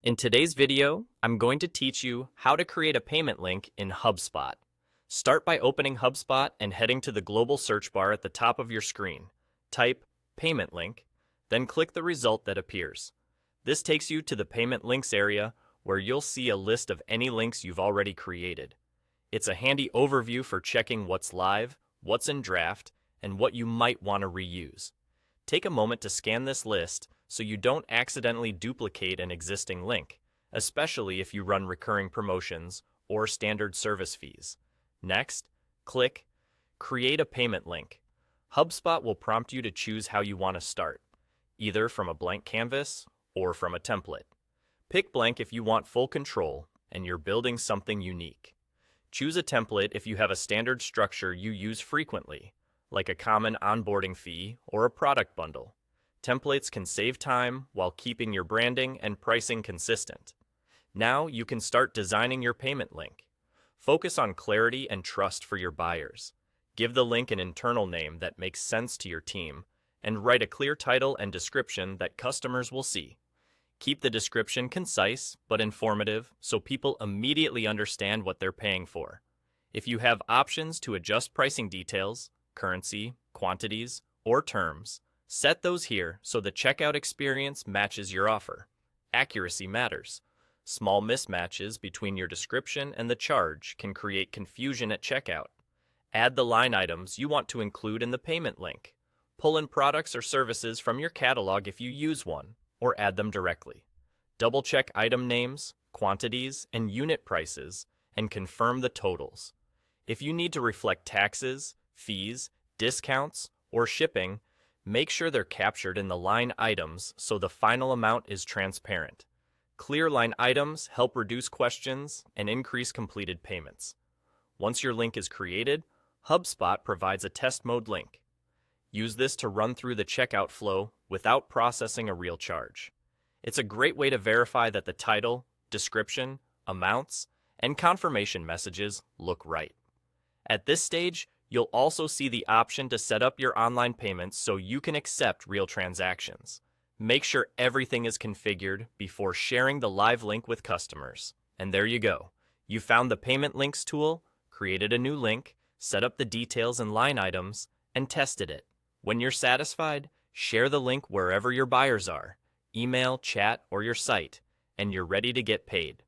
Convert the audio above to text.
In today's video, I'm going to teach you how to create a payment link in HubSpot. Start by opening HubSpot and heading to the global search bar at the top of your screen. Type payment link, then click the result that appears. This takes you to the payment links area where you'll see a list of any links you've already created. It's a handy overview for checking what's live, what's in draft, and what you might want to reuse. Take a moment to scan this list so you don't accidentally duplicate an existing link, especially if you run recurring promotions or standard service fees. Next, click Create a Payment Link. HubSpot will prompt you to choose how you want to start, either from a blank canvas or from a template. Pick blank if you want full control and you're building something unique. Choose a template if you have a standard structure you use frequently, like a common onboarding fee or a product bundle. Templates can save time while keeping your branding and pricing consistent. Now you can start designing your payment link. Focus on clarity and trust for your buyers. Give the link an internal name that makes sense to your team, and write a clear title and description that customers will see. Keep the description concise but informative so people immediately understand what they're paying for. If you have options to adjust pricing details, currency, quantities, or terms, set those here so the checkout experience matches your offer. Accuracy matters. Small mismatches between your description and the charge can create confusion at checkout. Add the line items you want to include in the payment link. Pull in products or services from your catalog if you use one, or add them directly. Double-check item names, quantities, and unit prices, and confirm the totals. If you need to reflect taxes, fees, discounts, or shipping, make sure they're captured in the line items so the final amount is transparent. Clear line items help reduce questions and increase completed payments. Once your link is created, HubSpot provides a test mode link. Use this to run through the checkout flow without processing a real charge. It's a great way to verify that the title, description, amounts, and confirmation messages look right. At this stage, you'll also see the option to set up your online payments so you can accept real transactions. Make sure everything is configured before sharing the live link with customers. And there you go. You found the Payment Links tool, created a new link, set up the details and line items, and tested it. When you're satisfied, share the link wherever your buyers are, email, chat, or your site, and you're ready to get paid.